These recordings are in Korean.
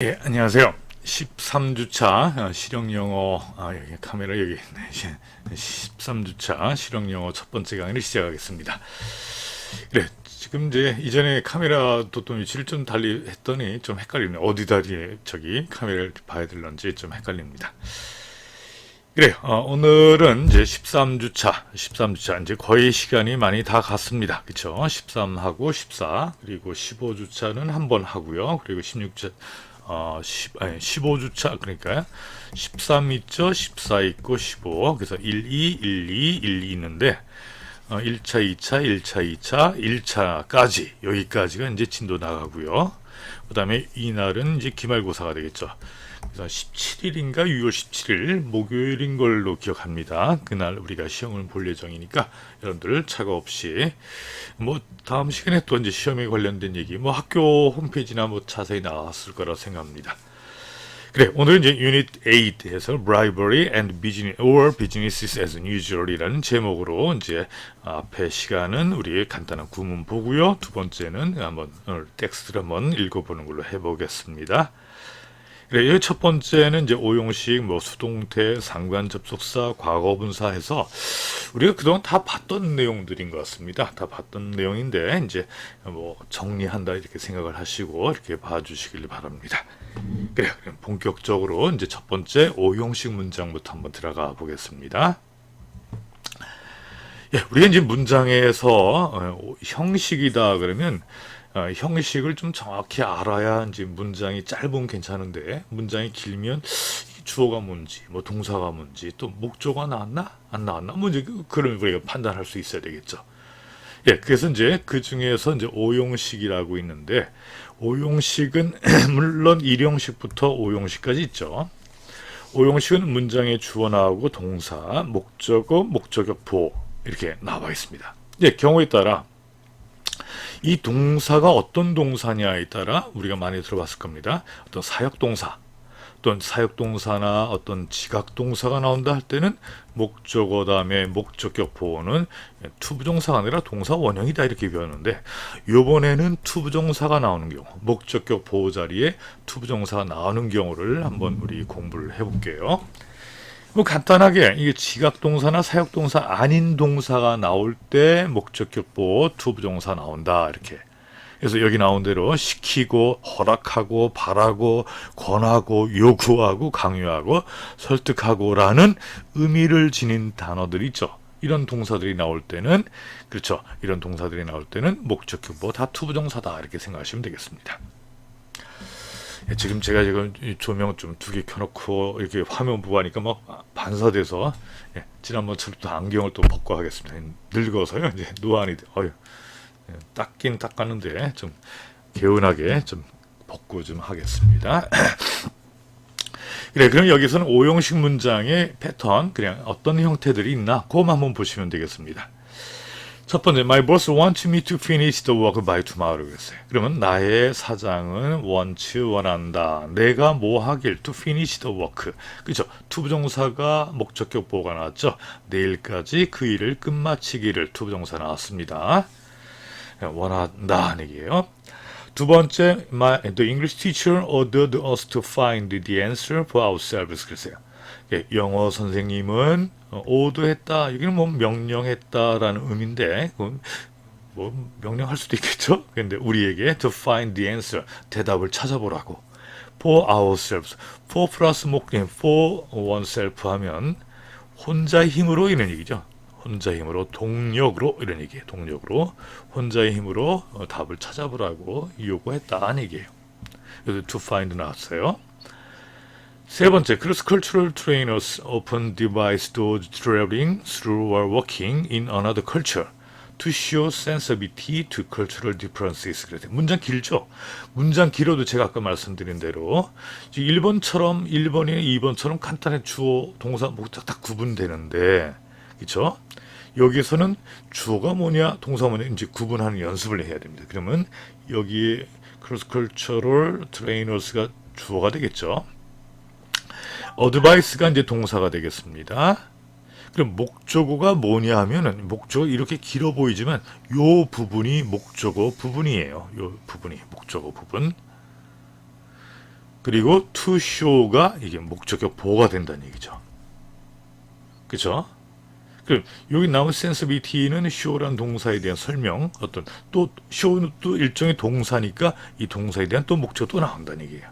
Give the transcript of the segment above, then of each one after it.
예, 안녕하세요. 13주차 실용 영어, 여기 카메라 여기 있네. 13주차 실용 영어 첫 번째 강의를 시작하겠습니다. 그래, 지금 이제 이전에 카메라 뒀던 위치를 좀 달리 했더니 좀 헷갈리네. 어디다 저기 카메라를 봐야 될런지 좀 헷갈립니다. 그래요. 오늘은 이제 13주차 이제 거의 시간이 많이 다 갔습니다. 그쵸? 13하고 14, 그리고 15주차는 한 번 하고요. 그리고 16주차, 15주차, 그러니까 13 있죠? 14 있고 15. 그래서 1, 2, 1, 2, 1, 2 있는데, 1차, 2차, 1차, 2차, 1차까지, 여기까지가 이제 진도 나가고요. 그 다음에 이날은 이제 기말고사가 되겠죠. 그래서 17일인가 6월 17일 목요일인 걸로 기억합니다. 그날 우리가 시험을 볼 예정이니까 여러분들 착오 없이 뭐 다음 시간에 또 이제 시험에 관련된 얘기 뭐 학교 홈페이지나 뭐 자세히 나왔을 거라 생각합니다. 그래, 오늘은 이제 유닛 8에서 Bribery and Business or Businesses as Usual이라는 제목으로 이제 앞에 시간은 우리 간단한 구문 보고요. 두 번째는 한번 오늘 텍스트를 한번 읽어보는 걸로 해보겠습니다. 그래, 여기 첫 번째는 이제 오용식, 뭐 수동태, 상관접속사, 과거분사 해서 우리가 그동안 다 봤던 내용들인 것 같습니다. 다 봤던 내용인데 이제 뭐 정리한다 이렇게 생각을 하시고 이렇게 봐주시길 바랍니다. 그래요. 그럼 본격적으로 이제 첫 번째 오용식 문장부터 한번 들어가 보겠습니다. 예, 우리가 이제 문장에서 형식이다 그러면 형식을 좀 정확히 알아야 이제 문장이 짧으면 괜찮은데 문장이 길면 주어가 뭔지, 뭐 동사가 뭔지, 또 목조가 나왔나 안 나왔나, 뭐 이제 그런 우리가 판단할 수 있어야 되겠죠. 예, 그래서 이제 그 중에서 이제 오용식이라고 있는데 오용식은 물론 일용식부터 오용식까지 있죠. 오용식은 문장에 주어 나오고 동사, 목적어, 목적격 보호 이렇게 나와 있습니다. 예, 경우에 따라 이 동사가 어떤 동사냐에 따라 우리가 많이 들어봤을 겁니다. 어떤 사역동사, 어떤 사역동사나 어떤 지각동사가 나온다 할 때는 목적어 다음에 목적격 보호는 투부정사가 아니라 동사 원형이다 이렇게 배웠는데 이번에는 투부정사가 나오는 경우, 목적격 보호 자리에 투부정사가 나오는 경우를 한번 우리 공부를 해볼게요. 뭐 간단하게 이게 지각동사나 사역동사 아닌 동사가 나올 때 목적격 보호 투부정사 나온다 이렇게. 그래서 여기 나온 대로 시키고 허락하고 바라고 권하고 요구하고 강요하고 설득하고라는 의미를 지닌 단어들이 있죠. 이런 동사들이 나올 때는 그렇죠. 이런 동사들이 나올 때는 목적격 보호 다 투부정사다 이렇게 생각하시면 되겠습니다. 지금 제가 지금 조명 좀 두 개 켜놓고 이렇게 화면 보고 하니까 막 반사돼서 지난번처럼 또 안경을 또 벗고 하겠습니다. 늙어서요 이제 노안이 닦긴 닦았는데 좀 개운하게 좀 벗고 좀 하겠습니다. 그래, 그럼 여기서는 오형식 문장의 패턴 그냥 어떤 형태들이 있나 그것만 한번 보시면 되겠습니다. 첫 번째, My boss wants me to finish the work by tomorrow. 그랬어요. 그러면 나의 사장은 원한다. 내가 뭐 하길 to finish the work. 그렇죠. 투부정사가 목적격 보호가 나왔죠. 내일까지 그 일을 끝마치기를 투부정사 나왔습니다. 원한다 는 얘기예요. 두 번째, the English teacher ordered us to find the answer for ourselves. 그랬어요. 영어 선생님은 오더했다. 여기는 뭐 명령했다라는 의미인데 뭐 명령할 수도 있겠죠. 그런데 우리에게 to find the answer 대답을 찾아보라고. For ourselves. for 플러스 목적인 for oneself 하면 혼자 힘으로 이런 얘기죠. 혼자 힘으로 동력으로 이런 얘기예요. 동력으로 혼자의 힘으로 답을 찾아보라고 요구했다는 얘기예요. 그래서 to find 나왔어요. 세 번째, cross cultural trainers often devise those traveling through or working in another culture to show sensitivity to cultural differences. 그래서 문장 길죠? 문장 길어도 제가 아까 말씀드린 대로 일본처럼 2번처럼 간단히 주어, 동사, 목적 딱 구분되는데 그렇죠? 여기서는 주어가 뭐냐, 동사 뭐냐 이제 구분하는 연습을 해야 됩니다. 그러면 여기에 cross cultural trainers가 주어가 되겠죠. 어드바이스가 이제 동사가 되겠습니다. 그럼 목적어가 뭐냐 하면은 목적어 이렇게 길어 보이지만 요 부분이 목적어 부분이에요. 요 부분이 목적어 부분. 그리고 to show가 이게 목적격 보호가 된다는 얘기죠. 그쵸? 그럼 여기 나온 sensibility는 show라는 동사에 대한 설명, 어떤 또 show는 또 일종의 동사니까 이 동사에 대한 또 목적도 나온다는 얘기예요.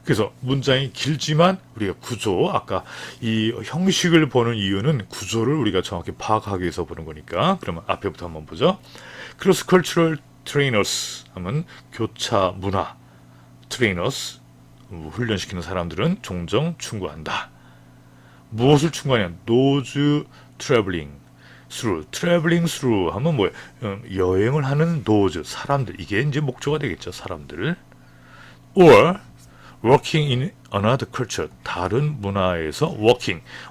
그래서 문장이 길지만 우리가 구조, 아까 이 형식을 보는 이유는 구조를 우리가 정확히 파악하기 위해서 보는 거니까. 그러면 앞에부터 한번 보죠. Cross Cultural Trainers 하면 교차 문화 트레이너스 훈련시키는 사람들은 종종 충고한다. 무엇을 충고하냐? Those traveling through, traveling through 하면 뭐예요? 여행을 하는 those 사람들, 이게 이제 목조가 되겠죠. 사람들. Or working in another culture, 다른 문화에서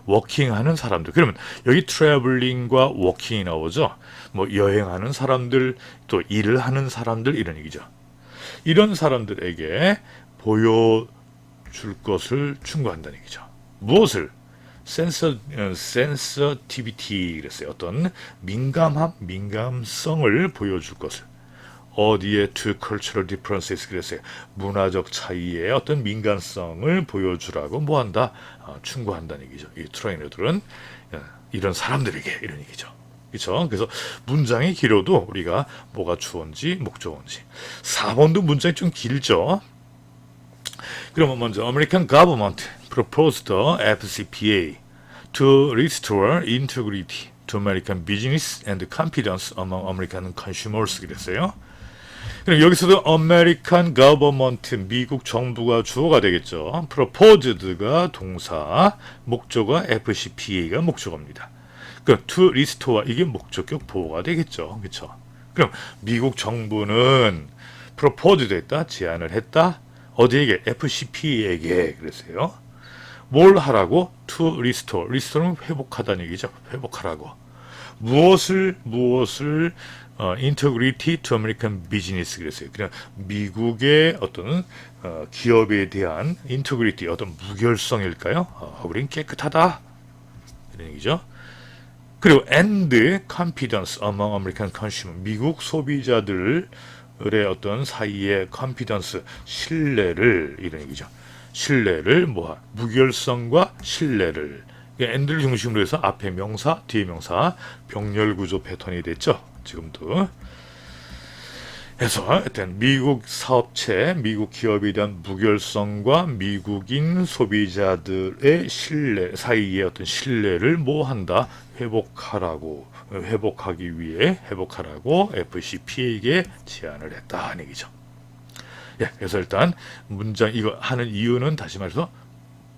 working하는 사람들. 그러면 여기 traveling과 working이 나오죠. 뭐 여행하는 사람들, 또 일을 하는 사람들 이런 얘기죠. 이런 사람들에게 보여줄 것을 충고한다는 얘기죠. 무엇을? sensitivity 그랬어요. 어떤 민감성을 보여줄 것을. 어디에 to cultural differences 그랬어요. 문화적 차이의 어떤 민감성을 보여주라고 뭐한다? 충고한다는 얘기죠. 이 트레이너들은 이런 사람들에게 이런 얘기죠. 그렇죠? 그래서 문장이 길어도 우리가 뭐가 주어인지 목적어인지. 4번도 문장이 좀 길죠. 그러면 먼저 American government proposed the FCPA to restore integrity to American business and confidence among American consumers 그랬어요. 그럼 여기서도 American government, 미국 정부가 주어가 되겠죠. proposed가 동사, 목적어 FCPA가 목적어입니다. 그 to restore 이게 목적격 보호가 되겠죠. 그렇죠? 그럼 미국 정부는 proposed 했다, 제안을 했다. 어디에게? FCPA에게 그랬어요. 뭘 하라고? to restore. restore는 회복하다는 얘기죠. 회복하라고. 무엇을 integrity to American business 그랬어요. 그냥 미국의 어떤 기업에 대한 integrity, 어떤 무결성일까요? 우린 깨끗하다 이런 얘기죠. 그리고 and confidence among American consumer, 미국 소비자들의 어떤 사이의 confidence, 신뢰를 이런 얘기죠. 신뢰를 무결성과 신뢰를 and를 중심으로 해서 앞에 명사, 뒤에 명사, 병렬 구조 패턴이 됐죠. 지금도. 해서 하여튼 미국 사업체, 미국 기업에 대한 무결성과 미국인 소비자들의 신뢰 사이의 어떤 신뢰를 뭐한다? 회복하기 위해 회복하라고 FCP에게 제안을 했다 하는 얘기죠. 예, 그래서 일단 문장 이거 하는 이유는 다시 말해서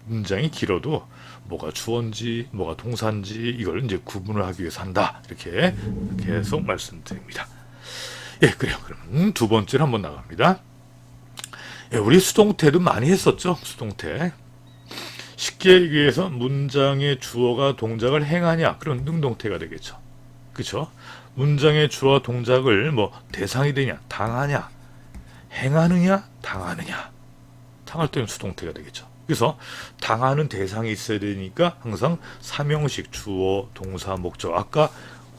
문장이 길어도 뭐가 주어인지 뭐가 동사인지 이걸 이제 구분을 하기 위해서 한다. 이렇게 계속 말씀드립니다. 예, 그래요. 그러면 두 번째로 한번 나갑니다. 예, 우리 수동태도 많이 했었죠. 수동태. 쉽게 얘기해서 문장의 주어가 동작을 행하냐, 그런 능동태가 되겠죠. 그렇죠? 문장의 주어와 동작을 뭐 대상이 되냐, 당하냐, 행하느냐, 당하느냐. 당할 때는 수동태가 되겠죠. 그래서 당하는 대상이 있어야 되니까 항상 삼형식 주어, 동사, 목적. 아까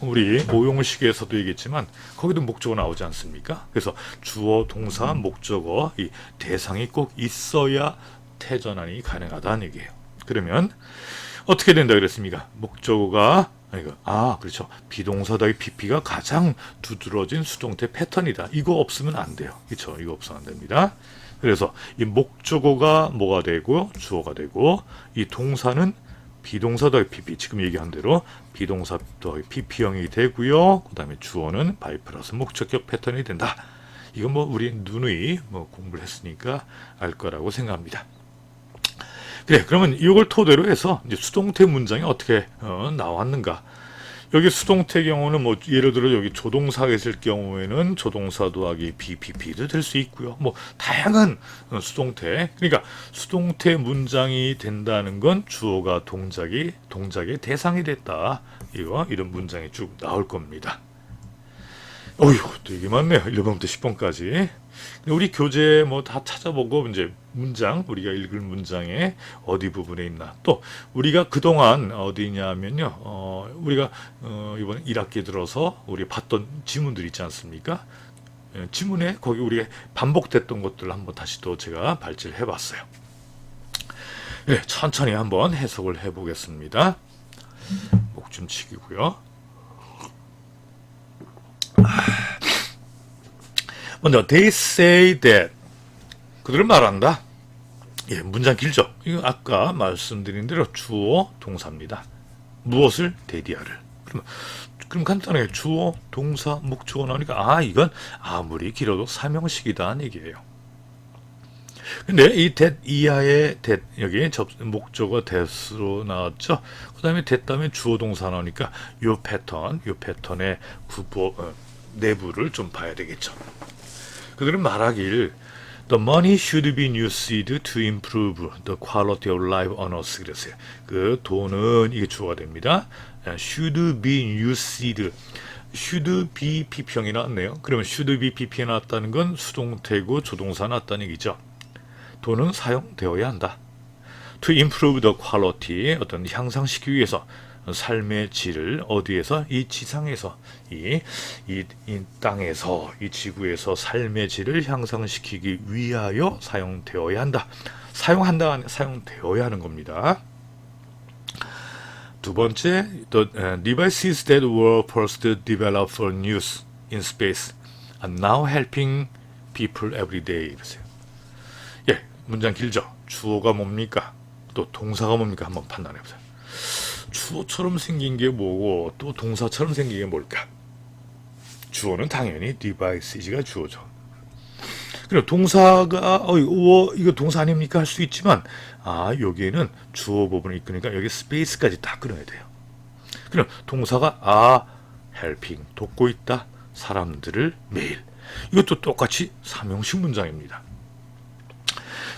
우리 오형식에서도 얘기했지만 거기도 목적어 나오지 않습니까? 그래서 주어, 동사, 목적어 이 대상이 꼭 있어야 태전환이 가능하다는 얘기예요. 그러면 어떻게 된다 그랬습니까? 목적어가 그렇죠. 비동사 더하기 PP가 가장 두드러진 수동태 패턴이다. 이거 없으면 안 돼요. 그렇죠? 이거 없으면 안 됩니다. 그래서 이 목적어가 뭐가 되고 주어가 되고 이 동사는 비동사 더하기 PP, 지금 얘기한 대로 비동사 더하기 PP형이 되고요. 그 다음에 주어는 by 플러스 목적격 패턴이 된다. 이건 뭐 우리 누누이 공부를 했으니까 알 거라고 생각합니다. 그래, 그러면 이걸 토대로 해서 이제 수동태 문장이 어떻게 나왔는가? 여기 수동태 경우는 뭐 예를 들어 여기 조동사가 있을 경우에는 조동사 더하기 BPP도 될 수 있고요. 뭐 다양한 수동태. 그러니까 수동태 문장이 된다는 건 주어가 동작의 대상이 됐다. 이런 문장이 쭉 나올 겁니다. 어휴, 되게 많네요. 1번부터 10번까지. 우리 교재 뭐 다 찾아보고 이제 문장, 우리가 읽을 문장의 어디 부분에 있나. 또 우리가 그동안 어디냐면요. 우리가 이번 1학기 들어서 우리 봤던 지문들 있지 않습니까? 지문에 거기 우리 반복됐던 것들을 한번 다시 또 제가 발제를 해봤어요. 네, 천천히 한번 해석을 해보겠습니다. 목 좀 치기고요. 먼저 they say that 그들은 말한다. 예, 문장 길죠. 이거 아까 말씀드린 대로 주어 동사입니다. 무엇을? 데디아를. 그럼 간단하게 주어 동사 목적어 나오니까 이건 아무리 길어도 삼형식이다는 얘기예요. 근데 이 that 이하의 that 여기 목적어 that으로 나왔죠. 그 다음에 that 다음에 주어 동사 나오니까 요 패턴의 내부를 좀 봐야 되겠죠. 그들은 말하길 The money should be used to improve the quality of life on us. 그랬어요. 그 돈은 이게 주어가 됩니다. should be used. should be PP형이 나왔네요. 그러면 should be PP형이 나왔다는 건 수동태고 조동사 나왔다는 얘기죠. 돈은 사용되어야 한다. To improve the quality, 어떤 향상시키기 위해서 삶의 질을 어디에서? 이 지상에서, 이 땅에서, 이 지구에서 삶의 질을 향상시키기 위하여 사용되어야 한다. 사용되어야 하는 겁니다. 두 번째, the devices that were first developed for use in space are now helping people every day. 이러세요. 예, 문장 길죠? 주어가 뭡니까? 또 동사가 뭡니까? 한번 판단해 보세요. 주어처럼 생긴 게 뭐고 또 동사처럼 생긴 게 뭘까? 주어는 당연히 devices가 주어죠. 그리고 동사가 이거 동사 아닙니까? 할 수 있지만 여기에는 주어 부분이 있으니까 여기 스페이스까지 다 끊어야 돼요. 그럼 동사가 helping 돕고 있다 사람들을 매일. 이것도 똑같이 삼형식 문장입니다.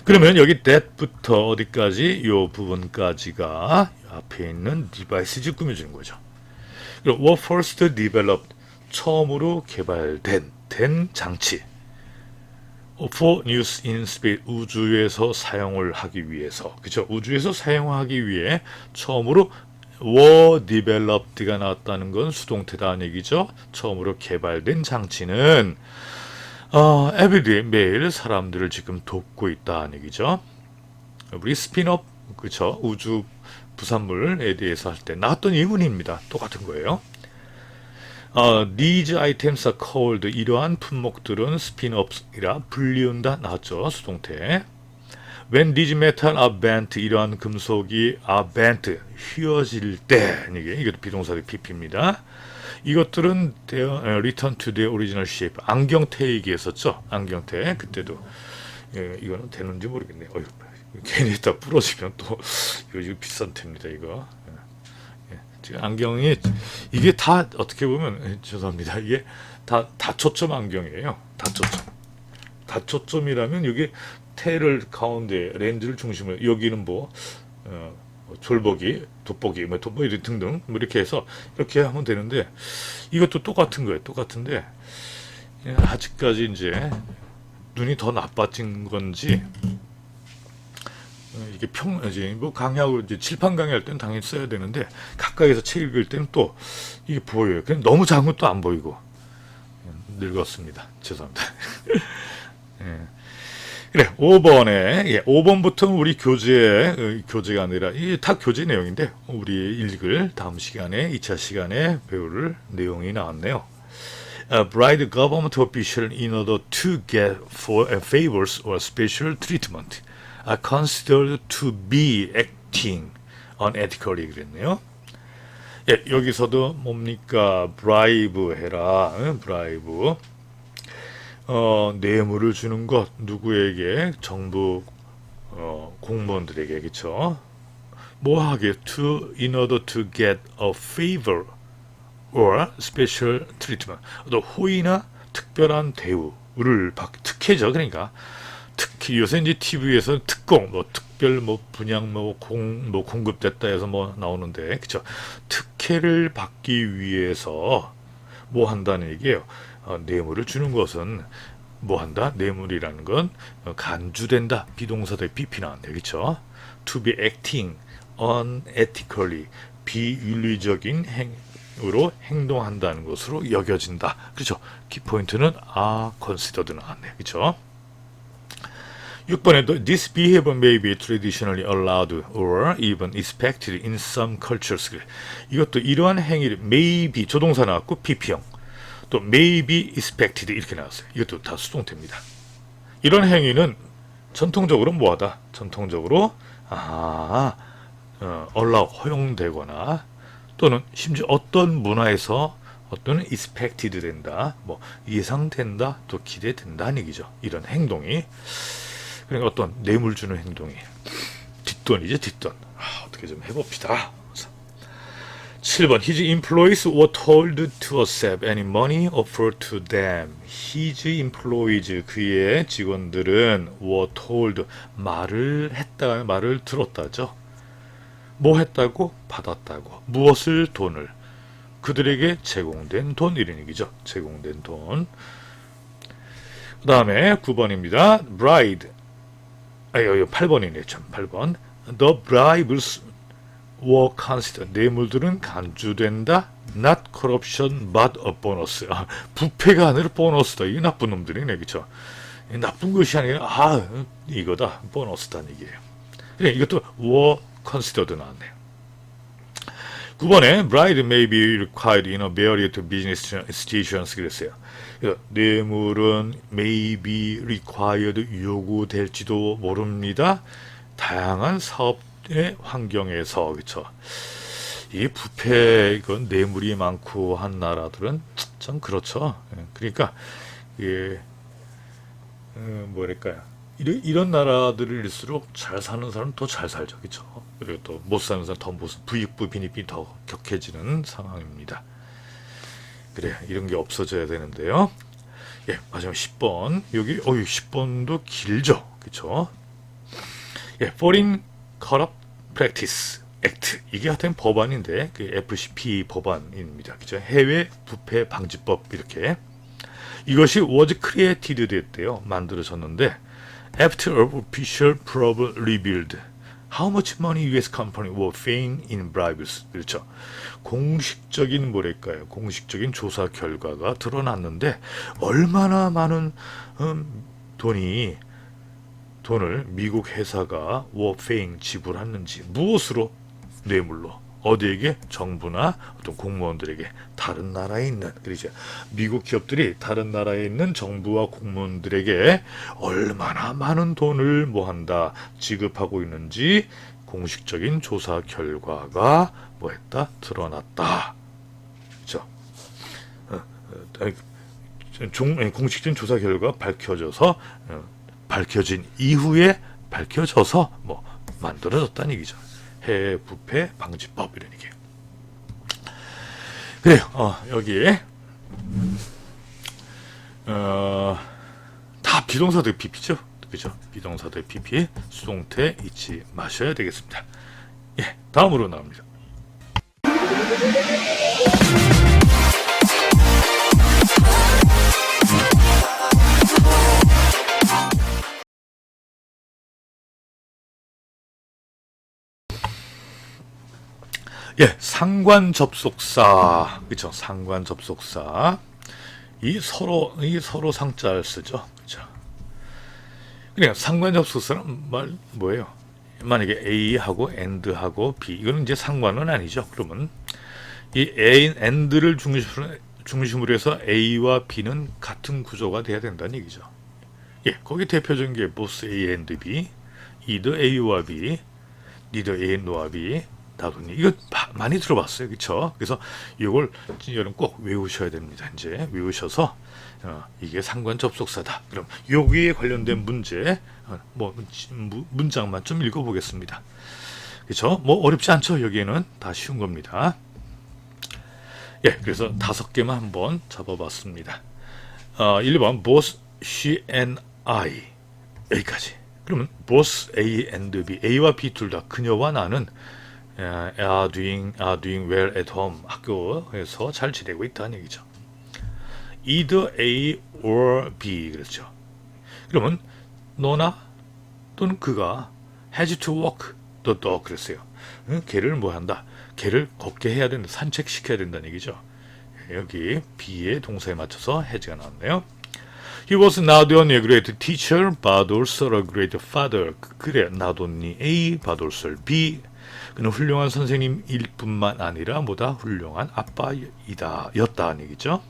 그러면 여기 that부터 어디까지? 이 부분까지가 앞에 있는 devices 꾸며주는 거죠. 그리고 were first developed 처음으로 개발된 장치 for use in space 우주에서 사용을 하기 위해서 그죠? 우주에서 사용하기 위해 처음으로 were developed가 나왔다는 건 수동태다는 얘기죠. 처음으로 개발된 장치는 everyday 매일 사람들을 지금 돕고 있다는 얘기죠. 우리 스핀업 그쵸? 우주 부산물에 대해서 할 때 나왔던 예문입니다. 똑같은 거예요. These items are called 이러한 품목들은 spin-offs이라 불리운다 나왔죠. 수동태. When these metal are bent 이러한 금속이 are bent 휘어질 때 이게 비동사의 PP입니다. 이것들은 return to their original shape 안경테 얘기했었죠. 안경테 그때도 이거는 되는지 모르겠네요. 괜히 다 부러지면 또 이거 비싼 테입니다. 이거 지금 안경이 이게 다 어떻게 보면 죄송합니다. 이게 다 다초점 안경이에요. 다초점이라면 여기 테를 가운데 렌즈를 중심으로 여기는 졸보기, 돋보기, 돋보기 등등 이렇게 해서 이렇게 하면 되는데 이것도 똑같은 거예요. 똑같은데 아직까지 이제 눈이 더 나빠진 건지 이게 강의하고 이제 칠판 강의할 때는 당연히 써야 되는데 가까이서 책 읽을 때는 또 이게 보여요. 그냥 너무 작은 것도 안 보이고 늙었습니다. 죄송합니다. 예. 그래 5번에 5번부터는 우리 교재가 아니라 이게 다 교재 내용인데 우리 읽을 다음 시간에 2차 시간에 배울 내용이 나왔네요. Bribe government official in order to get favors or special treatment are considered to be acting unethically 그랬네요. 예, 여기서도 뭡니까? bribe 해라. bribe. 뇌물을 주는 것 누구에게? 정부 공무원들에게 그렇죠? 뭐 하게? in order to get a favor or special treatment. 또 호의나 특별한 대우를 특혜죠. 그러니까 특히 요새 이제 TV에서 특공, 특별 분양 공급됐다 해서 나오는데 그렇죠? 특혜를 받기 위해서 뭐 한다는 얘기예요. 뇌물을 주는 것은 뭐 한다? 뇌물이라는 건 간주된다. 비동사대 BP 나왔네요. 그렇죠? To be acting unethically 비윤리적인 으로 행동한다는 것으로 여겨진다. 그렇죠. 키포인트는 are considered 나왔네요. 그렇죠. 6번에도 this behavior may be traditionally allowed or even expected in some cultures. 이것도 이러한 행위를 may be 조동사 나왔고 PP형 또 may be expected 이렇게 나왔어요. 이것도 다 수동태입니다. 이런 행위는 전통적으로 뭐하다? 전통적으로 allow 허용되거나 또는 심지어 어떤 문화에서 어떤 expected 된다, 뭐 예상된다, 또 기대된다는 얘기죠. 이런 행동이 그러니까 어떤 뇌물 주는 행동이 뒷돈이죠, 뒷돈. 어떻게 좀 해봅시다. 7번 His employees were told to accept any money offered to them. His employees 그의 직원들은 were told 말을 했다, 말을 들었다죠. 뭐 했다고? 받았다고. 무엇을? 돈을. 그들에게 제공된 돈 이런 얘기죠. 제공된 돈. 그 다음에 9번입니다. bride. 8번이네. 참 8번. The bribes were considered. 뇌물들은 간주된다. Not corruption but a bonus. 부패가 아니라 보너스다. 이게 나쁜 놈들이네. 그쵸? 나쁜 것이 아니라 이거다. 보너스다는 얘기예요. 그래, 이것도 were considered 나왔네요. 9번에 bride may be required in a variety of business situations 그랬어요. 뇌물은 may be required 요구될지도 모릅니다. 다양한 사업의 환경에서 그렇죠. 이 부패 이건 뇌물이 많고 한 나라들은 참 그렇죠. 그러니까 이게 뭐랄까요? 이런 나라들일수록 잘 사는 사람은 더 잘 살죠, 그렇죠? 그리고 또 못 사는 사람 더 못, 부익부 빈익빈이 더 격해지는 상황입니다. 그래, 이런 게 없어져야 되는데요. 예, 마지막 10번. 여기 10번도 길죠, 그렇죠? 예, Foreign Corrupt Practice Act 이게 하여튼 법안인데 그 FCP 법안입니다, 그렇죠? 해외 부패 방지법 이렇게 이것이 was created 됐대요, 만들어졌는데. After official probe revealed how much money U.S. company were paying in bribes. 그렇죠. 공식적인 뭐랄까요? 공식적인 조사 결과가 드러났는데 얼마나 많은 돈을 미국 회사가 were paying 지불했는지 무엇으로 뇌물로 어디에게 정부나 어떤 공무원들에게 다른 나라에 있는 그렇죠. 미국 기업들이 다른 나라에 있는 정부와 공무원들에게 얼마나 많은 돈을 뭐한다 지급하고 있는지 공식적인 조사 결과가 뭐했다 드러났다. 그렇죠. 공식적인 조사 결과 밝혀진 이후에 밝혀져서 뭐 만들어졌다는 얘기죠. 해외 부패 방지법 이런 얘기예요. 그래요. 여기에 다 비동사들 PP죠. 그죠? 비동사들 PP 수동태 잊지 마셔야 되겠습니다. 예, 다음으로 나옵니다. 예, 상관 접속사. 그렇죠? 상관 접속사. 이 서로 상자를 쓰죠. 그렇죠? 그러니까 상관 접속사는 뭐예요? 만약에 A하고 AND하고 B 이거는 이제 상관은 아니죠. 그러면 이 A, AND를 중심으로 해서 A와 B는 같은 구조가 돼야 된다는 얘기죠. 예, 거기 대표적인 게 both A and B, either A와 B, neither A nor B. 나도니 이거 많이 들어봤어요, 그렇죠? 그래서 이걸 여러분 꼭 외우셔야 됩니다. 이제 외우셔서 이게 상관 접속사다. 그럼 여기에 관련된 문제 문장만 좀 읽어보겠습니다. 그렇죠? 뭐 어렵지 않죠? 여기에는 다 쉬운 겁니다. 예, 그래서 5개만 한번 잡아봤습니다. 1번 both she and I 여기까지. 그러면 both A and B, A와 B 둘 다 그녀와 나는 are doing well at home. 학교에서 잘 지내고 있다는 얘기죠. Either A or B 그렇죠. 그러면 너나 또는 그가 has to work 또 그랬어요. 응? 개를 뭐 한다? 개를 걷게 해야 된다. 산책시켜야 된다는 얘기죠. 여기 be의 동사에 맞춰서 해지가 나왔네요. He was not only a great teacher, but also a great father. 그래, not only A, but also B. 그는 훌륭한 선생님일 뿐만 아니라 뭐다? 훌륭한 였다는 얘기죠.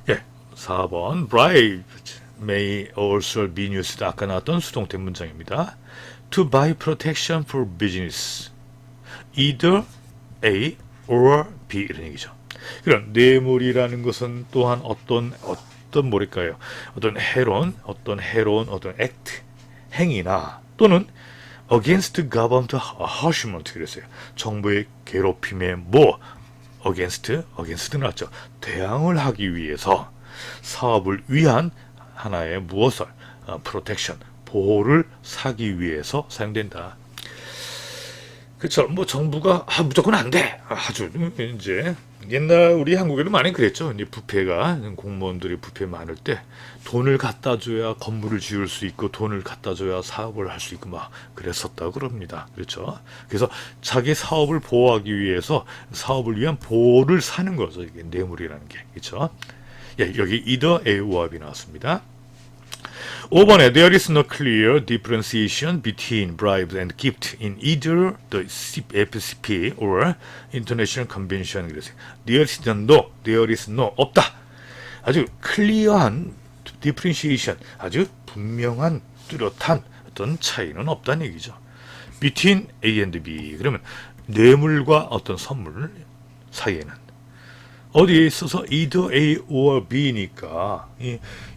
예, 4번. Bribe may also be used. 아까 나왔던 수동태 문장입니다. To buy protection for business. Either A or B 이런 얘기죠. 그럼 뇌물이라는 것은 또한 어떤 뭐랄까요? 어떤 해로운 act 행위나 또는 against government harassment 그랬어요. 정부의 괴롭힘에 against 나왔죠. 대항을 하기 위해서 사업을 위한 하나의 무엇을 protection 보호를 사기 위해서 사용된다. 그렇죠. 뭐 정부가 무조건 안 돼. 아주 이제 옛날 우리 한국에도 많이 그랬죠. 이제 부패가 공무원들이 부패 많을 때 돈을 갖다 줘야 건물을 지을 수 있고 돈을 갖다 줘야 사업을 할 수 있고 막 그랬었다고 그럽니다. 그렇죠. 그래서 자기 사업을 보호하기 위해서 사업을 위한 보호를 사는 거죠. 이게 뇌물이라는 게. 그렇죠. 예, 여기 either A or B 나왔습니다. 5번에 There is no clear differentiation between bribes and gift in either the FCP or International Convention. 그래서 There is no, 없다. 아주 클리어한 differentiation, 아주 분명한 뚜렷한 어떤 차이는 없다는 얘기죠. Between A and B. 그러면 뇌물과 어떤 선물 사이에는 어디에 있어서 either A or B니까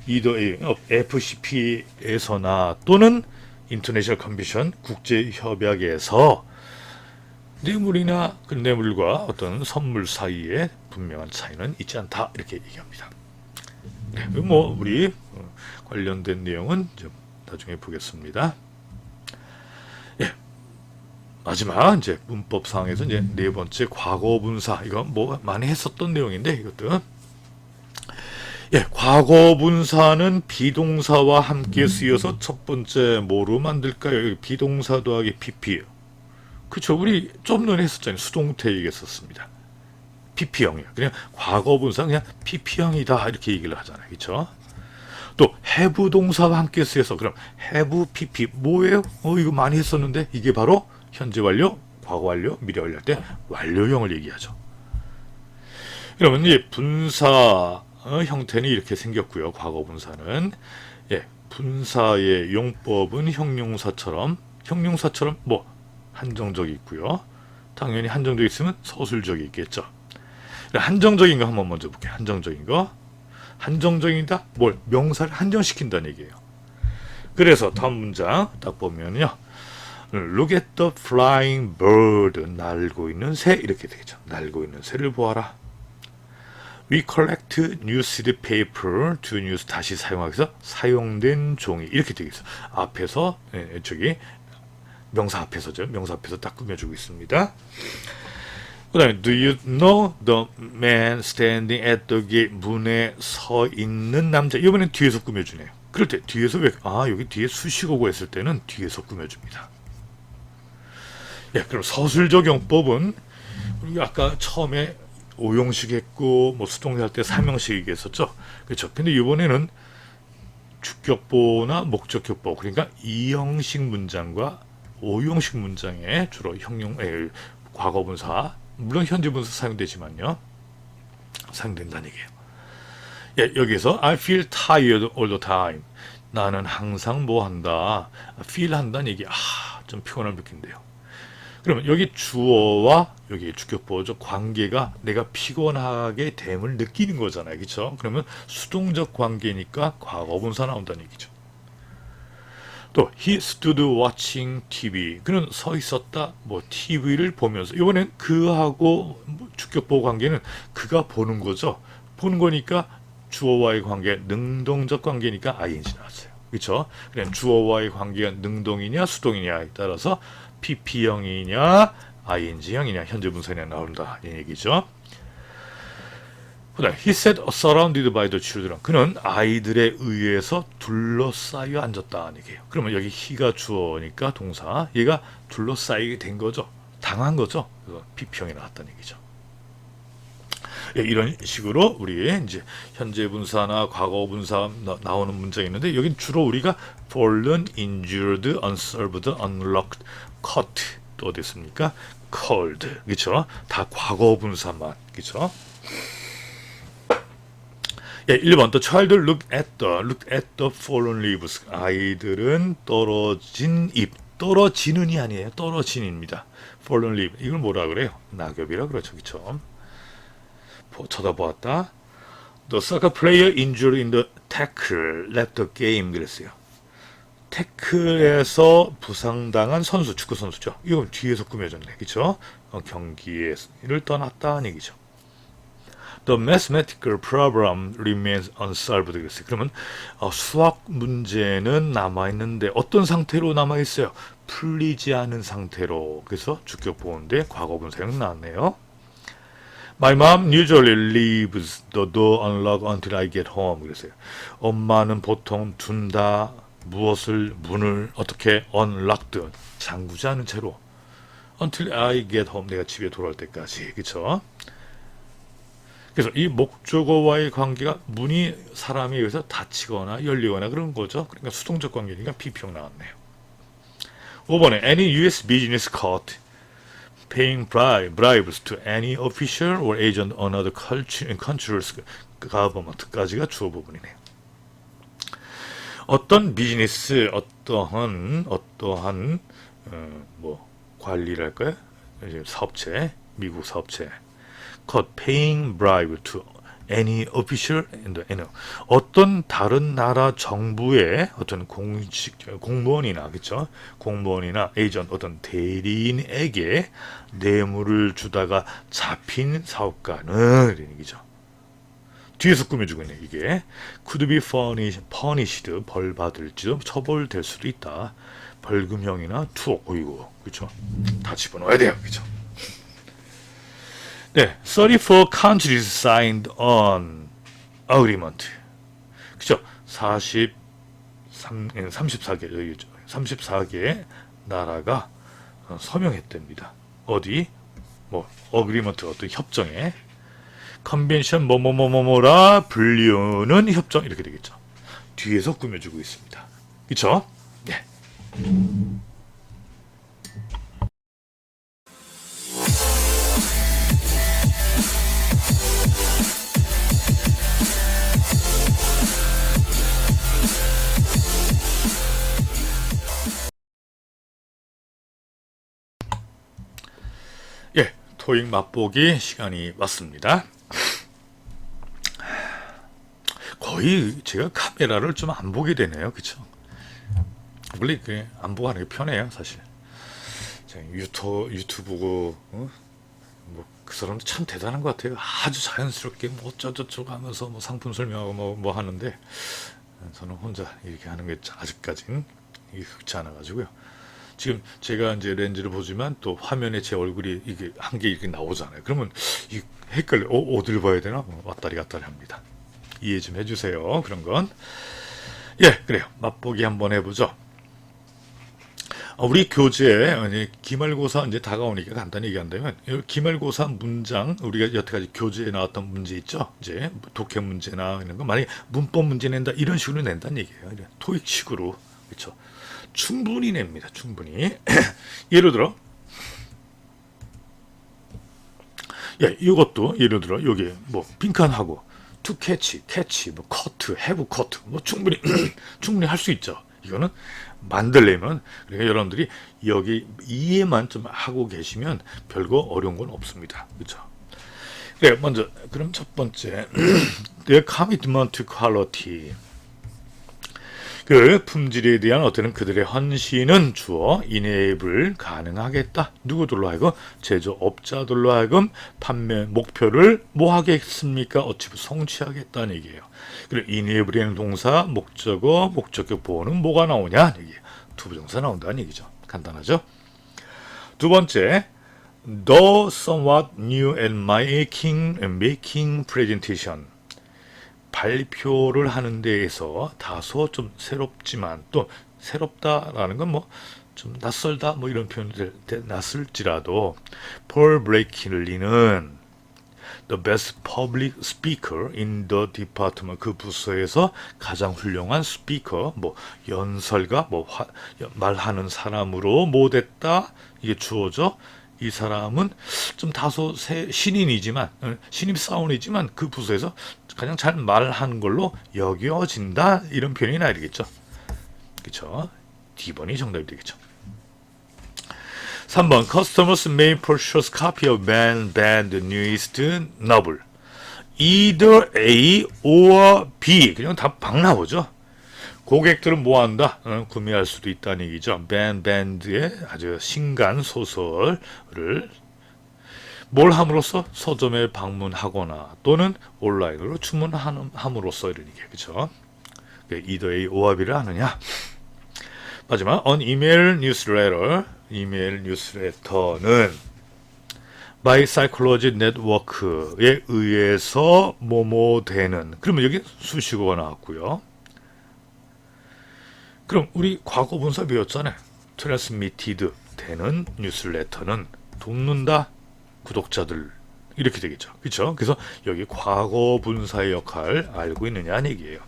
either A, FCP에서나 또는 International Convention 국제협약에서 뇌물이나 그 뇌물과 어떤 선물 사이에 분명한 차이는 있지 않다 이렇게 얘기합니다. 네, 뭐 우리 관련된 내용은 나중에 보겠습니다. 예. 마지막 이제 문법상에서 이제 네 번째 과거분사 이거 뭐 많이 했었던 내용인데 이것도 예 과거분사는 비동사와 함께 쓰여서 첫 번째 뭐로 만들까요? 비동사 더하기 PP예요. 그쵸 우리 좀 전에 했었잖아요. 수동태 얘기했었습니다. PP형이에요. 그냥 과거분사 그냥 PP형이다 이렇게 얘기를 하잖아요. 그쵸? 또 have 동사와 함께 쓰여서 그럼 have PP 뭐예요? 이거 많이 했었는데 이게 바로 현재 완료, 과거 완료, 미래 완료 할 때 완료형을 얘기하죠. 그러면 이 분사 형태는 이렇게 생겼고요. 과거 분사는 예, 분사의 용법은 형용사처럼 뭐 한정적이 있고요. 당연히 한정적 있으면 서술적이 있겠죠. 한정적인 거 한번 먼저 볼게요. 한정적인 거. 한정적이다. 뭘 명사를 한정시킨다는 얘기예요. 그래서 다음 문장 딱 보면요. Look at the flying bird. 날고 있는 새 이렇게 되겠죠. 날고 있는 새를 보아라. We collect newspaper to news 다시 사용하기 위해서 사용된 종이 이렇게 되겠죠. 앞에서 저기 명사 앞에서죠. 명사 앞에서 딱 꾸며주고 있습니다. 그 다음에 Do you know the man standing at the gate 문에 서 있는 남자 이번엔 뒤에서 꾸며주네요. 그럴 때 뒤에서 여기 뒤에 수식어고 했을 때는 뒤에서 꾸며줍니다. 예, 그럼 서술적 용법은 우리 아까 처음에 오형식 했고 뭐 수동태 할 때 삼형식 얘기했었죠. 그렇죠. 근데 이번에는 주격보나 목적격보 그러니까 이형식 문장과 오형식 문장에 주로 과거분사 물론 현재분사 사용되지만요. 사용된다는 얘기예요. 예, 여기서 I feel tired all the time. 나는 항상 뭐 한다. feel 한다는 얘기. 좀 피곤함 느낀대요. 그러면 여기 주어와 여기 주격보죠 관계가 내가 피곤하게 됨을 느끼는 거잖아요. 그렇죠? 그러면 수동적 관계니까 과거분사 나온다는 얘기죠. 또 he stood watching TV. 그는 서 있었다. 뭐 TV를 보면서. 이번엔 그하고 주격보 관계는 그가 보는 거죠. 보는 거니까 주어와의 관계 능동적 관계니까 ing 나왔어요. 그렇죠? 그냥 주어와의 관계가 능동이냐 수동이냐에 따라서 PP형이냐 ING형이냐 현재 분사냐 나온다 이 얘기죠. 그다음 he sat surrounded by the children. 그는 아이들에 의해서 둘러싸여 앉았다는 얘기예요. 그러면 여기 he가 주어니까 동사, 얘가 둘러싸이게 된 거죠. 당한 거죠. 그래서 비평이 나왔다는 얘기죠. 예, 이런 식으로 우리 이제 현재 분사나 과거 분사 나오는 문장이 있는데 여긴 주로 우리가 fallen, injured, unserved, unlocked, caught 또 어디 있습니까? called 그렇죠? 다 과거 분사만 그렇죠? 예, 1번 The child look at the fallen leaves. 아이들은 떨어진 잎. 떨어지는이 아니에요. 떨어진입니다. fallen leaf. 이걸 뭐라 그래요? 낙엽이라 그렇죠. 그렇죠? 쳐다보았다. The soccer player injured in the tackle left the game 그랬어요. 태클에서 부상당한 선수, 축구 선수죠. 이건 뒤에서 꾸며졌네. 그렇죠? 경기를 떠났다는 얘기죠. The mathematical problem remains unsolved. 그랬어요. 그러면 수학 문제는 남아있는데 어떤 상태로 남아있어요? 풀리지 않은 상태로. 그래서 주격 보호인데 과거 분사형 나왔네요. My mom usually leaves the door unlocked until I get home. 그랬어요. 엄마는 보통 둔다 무엇을 문을 어떻게 unlocked 잠그지 않은 채로 until I get home 내가 집에 돌아올 때까지. 그렇죠? 그래서 이 목적어와의 관계가 문이 사람에 의해서 닫히거나 열리거나 그런 거죠. 그러니까 수동적 관계니까 비평 나왔네요. 5번에 any US business caught paying bribes to any official or agent on other countries government까지가 주어 부분이네요. 어떤 비즈니스, 어떠한 뭐 관리랄까요? 사업체, 미국 사업체 caught paying bribe to any official 어떤 다른 나라 정부의 어떤 공식 공무원이나 그렇죠? 공무원이나 에이전 어떤 대리인에게 뇌물을 주다가 잡힌 사업가는 이런 얘기죠. 뒤에서 꾸며주고 있네 이게 could be punished 벌 받을지도 처벌될 수도 있다. 벌금형이나 투옥 어이구 그렇죠? 다 집어넣어야 돼요 그렇죠? 네, 34 countries signed on agreement. 그죠? 34개 나라가 서명했답니다. 어디? 뭐 agreement 어떤 협정에 컨벤션 뭐뭐뭐뭐라 불리우는 협정 이렇게 되겠죠. 뒤에서 꾸며주고 있습니다. 그렇죠? 네. 예, 토익 맛보기 시간이 왔습니다. 거의 제가 카메라를 좀 안 보게 되네요. 그쵸? 원래 안 보고 하는 게 편해요, 사실. 유튜브고, 그 사람도 참 대단한 것 같아요. 아주 자연스럽게 뭐 어쩌저쩌고 하면서 뭐 상품 설명하고 뭐 하는데, 저는 혼자 이렇게 하는 게 아직까진 이게 흑지 않아가지고요. 지금 제가 이제 렌즈를 보지만 또 화면에 제 얼굴이 이게 한 개 이렇게 나오잖아요. 그러면 이 헷갈려. 어디를 봐야 되나? 왔다리 갔다리 합니다. 이해 좀 해주세요. 그런 건. 예, 그래요. 맛보기 한번 해보죠. 우리 교재에 기말고사 이제 다가오니까 간단히 얘기한다면 기말고사 문장 우리가 여태까지 교재에 나왔던 문제 있죠. 이제 독해 문제나 이런 거 만약에 문법 문제 낸다 이런 식으로 낸다는 얘기예요. 토익식으로 그렇죠. 충분히 냅니다. 충분히. 예를 들어 예, 이것도 예를 들어 여기 뭐 빈칸하고 to catch, 뭐 cut, have cut, 뭐 충분히 할 수 있죠. 이거는 만들려면 그러니까 여러분들이 여기 이해만 좀 하고 계시면 별거 어려운 건 없습니다. 그렇죠? 네, 먼저 그럼 첫 번째 their commitment to quality 그 품질에 대한 어떤 그들의 헌신은 주어 enable 가능하겠다. 누구들로 하여금 제조업자들로 하여금 판매 목표를 뭐 하겠습니까? 어찌 성취하겠다는 얘기예요. 그리고 enable이라는 동사 목적어 목적격 보호는 뭐가 나오냐? 얘기예요. 투부정사 나온다는 얘기죠. 간단하죠? 두 번째 Though somewhat new and making presentation. 발표를 하는 데에서 다소 좀 새롭지만 또 새롭다라는 건 뭐 좀 낯설다 뭐 이런 표현들 낯설지라도 폴 브레이킬리는 the best public speaker in the department 그 부서에서 가장 훌륭한 스피커 뭐 연설가 뭐 말하는 사람으로 못했다 이게 주어져 이 사람은 좀 다소 신인이지만 신입사원이지만 그 부서에서 가장 잘 말하는 걸로 여겨진다 이런 표현이 나야 되겠죠. 그렇죠. D번이 정답이 되겠죠. 3번 Customers may purchase copy of band newest novel. Either A or B. 그냥 다 박 나오죠. 고객들은 뭐한다? 구매할 수도 있다는 얘기죠. 밴드의 아주 신간 소설을 뭘 함으로써 서점에 방문하거나 또는 온라인으로 주문함으로써 이런 얘기 그렇죠. either A or B를 하느냐. 마지막 on email newsletter 이메일 뉴스레터는 by psychology network에 의해서 뭐뭐 되는 그러면 여기 수식어가 나왔고요. 그럼 우리 과거 분사 배웠잖아요. transmitted 되는 뉴스레터는 돕는다 구독자들 이렇게 되겠죠. 그렇죠? 그래서 여기 과거 분사의 역할 알고 있느냐는 얘기예요.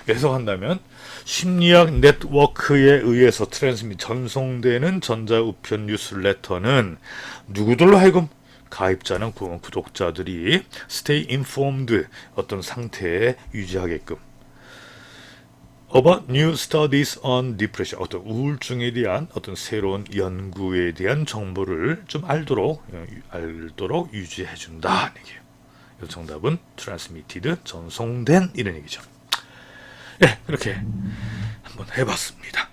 해석한다면 심리학 네트워크에 의해서 트랜스밋 전송되는 전자우편 뉴스레터는 누구들로 하여금 가입자는 구독자들이 stay informed 어떤 상태에 유지하게끔 about new studies on depression 어떤 우울증에 대한 어떤 새로운 연구에 대한 정보를 좀 알도록 유지해준다 얘기예요. 정답은 transmitted 전송된 이런 얘기죠. 네, 그렇게 한번 해봤습니다.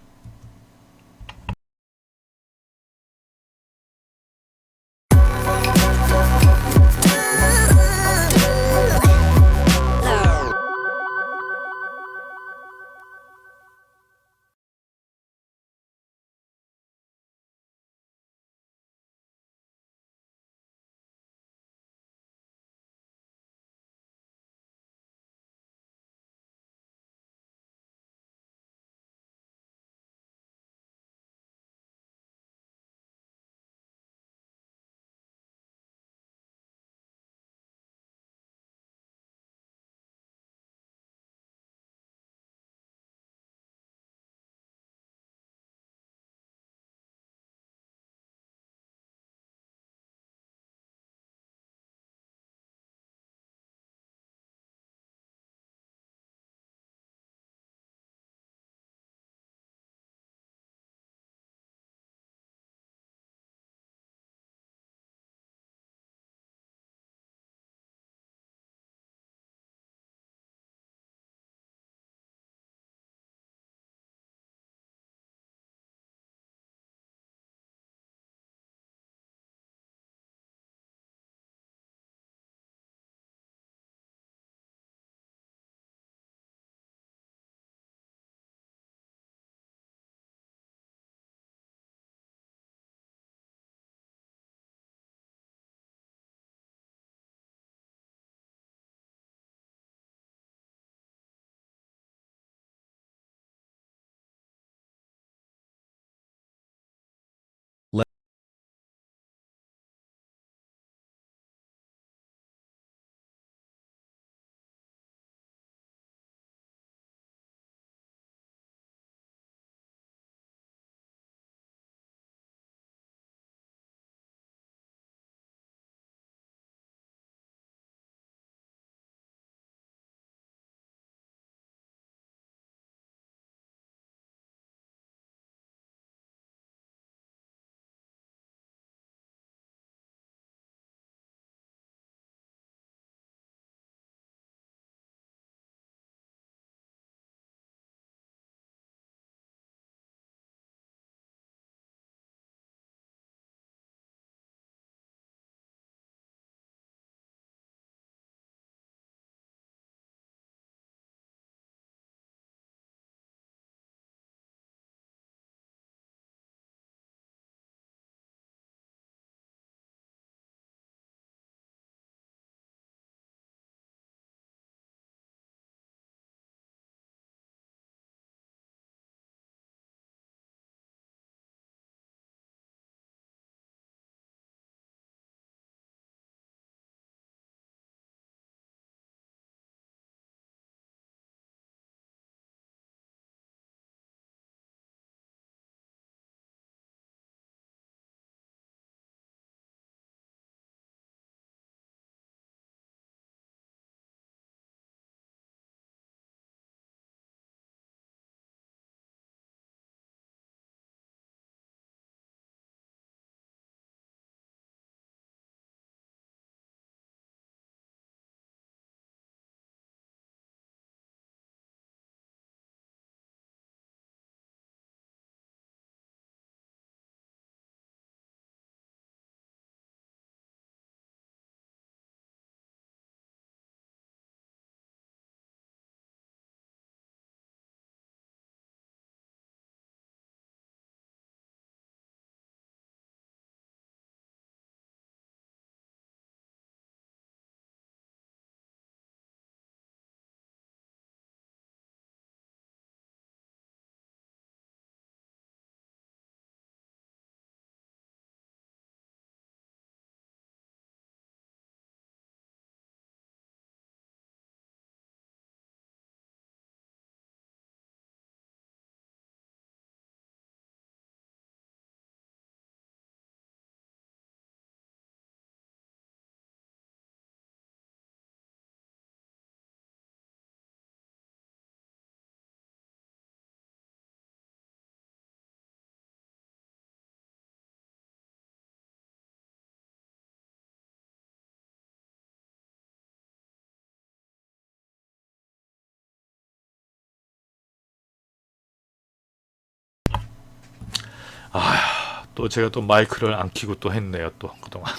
또 제가 또 마이크를 안 켜고 또 했네요. 또 그동안.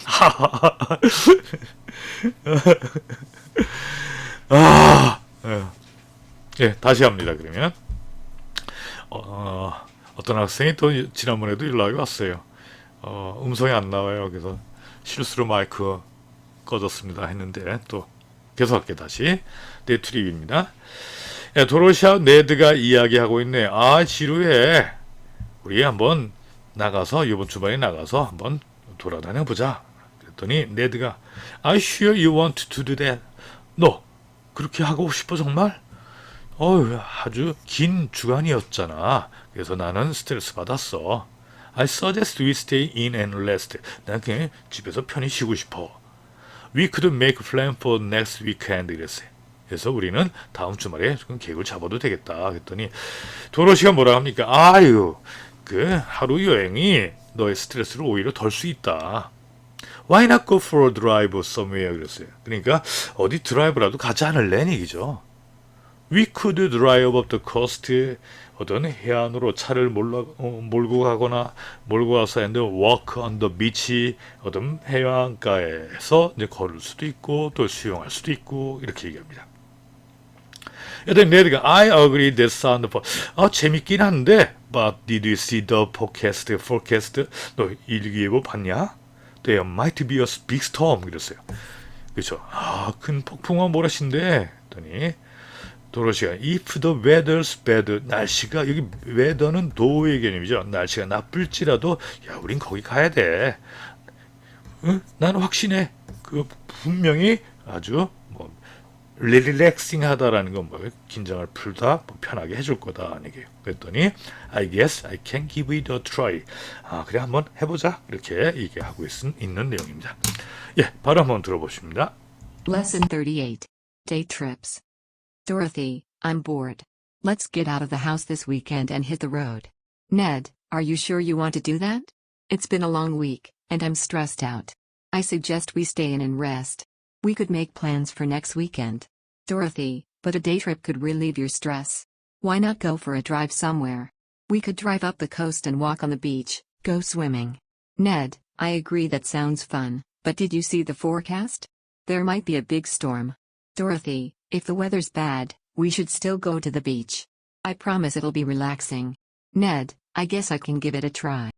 예, 예, 다시 합니다. 그러면 어떤 학생이 또 지난번에도 연락이 왔어요. 음성이 안 나와요. 그래서 실수로 마이크 꺼졌습니다 했는데 또 계속할게 다시 네트릭입니다. 예, 도로시아 네드가 이야기하고 있네. 지루해. 우리 한번 나가서 이번 주말에 나가서 한번 돌아다녀 보자. 그랬더니 네드가 I sure you want to do that. 너 그렇게 하고 싶어 정말? 아주 긴 주간이었잖아. 그래서 나는 스트레스 받았어. I suggest we stay in and rest. 난 그냥 집에서 편히 쉬고 싶어. We could make plan for next weekend. 그랬어요. 그래서 우리는 다음 주말에 계획을 잡아도 되겠다. 그랬더니 도로시가 뭐라 합니까? 아유, 그 하루 여행이 너의 스트레스를 오히려 덜 수 있다. Why not go for a drive somewhere? 그랬어요. 그러니까 어디 드라이브라도 가지 않을래? 얘기죠. We could drive up the coast. 어떤 해안으로 차를 몰고 가거나 몰고 와서 and walk on the beach. 어떤 해안가에서 이제 걸을 수도 있고 또 수영할 수도 있고 이렇게 얘기합니다. 여튼 레드가 I agree that sound fun. 재밌긴 한데 but did you see the forecast? 너 일기예보 봤냐? There might be a big storm. 그랬어요. 그렇죠. 큰 폭풍과 모래신데 했더니 도로시가 if the weather's bad. 날씨가 여기 weather는 도의 개념이죠. 날씨가 나쁠지라도 야 우린 거기 가야 돼. 응? 나는 확신해. 그 분명히 아주 뭐 릴렉싱하다라는 건 뭐예요? 긴장을 풀다 편하게 해줄 거다 얘기예요. 그랬더니 I guess I can give it a try. 그래 한번 해보자 이렇게 얘기하고 있는 내용입니다. 예, 바로 한번 들어보십니다. Lesson 38. Day trips. Dorothy, I'm bored. Let's get out of the house this weekend and hit the road. Ned, are you sure you want to do that? It's been a long week, and I'm stressed out. I suggest we stay in and rest. We could make plans for next weekend. Dorothy, but a day trip could relieve your stress. Why not go for a drive somewhere? We could drive up the coast and walk on the beach, go swimming. Ned, I agree that sounds fun, but did you see the forecast? There might be a big storm. Dorothy, if the weather's bad, we should still go to the beach. I promise it'll be relaxing. Ned, I guess I can give it a try.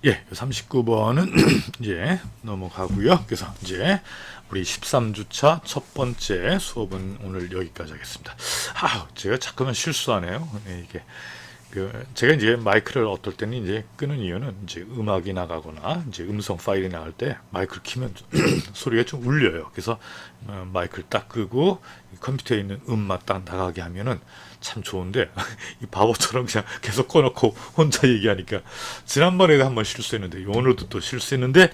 예, 39번은 이제 넘어가고요. 그래서 이제 우리 13주차 첫 번째 수업은 오늘 여기까지 하겠습니다. 제가 자꾸만 실수하네요. 이게 제가 이제 마이크를 어떨 때는 이제 끄는 이유는 이제 음악이 나가거나 이제 음성 파일이 나갈 때 마이크를 키면 소리가 좀 울려요. 그래서 마이크를 딱 끄고 컴퓨터에 있는 음만 딱 나가게 하면은 참 좋은데 이 바보처럼 그냥 계속 꺼놓고 혼자 얘기하니까 지난번에도 한번 실수했는데 오늘도 또 실수했는데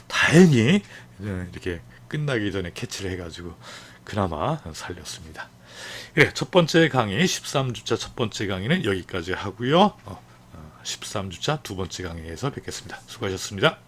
다행히 이렇게 끝나기 전에 캐치를 해가지고 그나마 살렸습니다. 예, 첫 번째 강의 13주차 첫 번째 강의는 여기까지 하고요. 13주차 두 번째 강의에서 뵙겠습니다. 수고하셨습니다.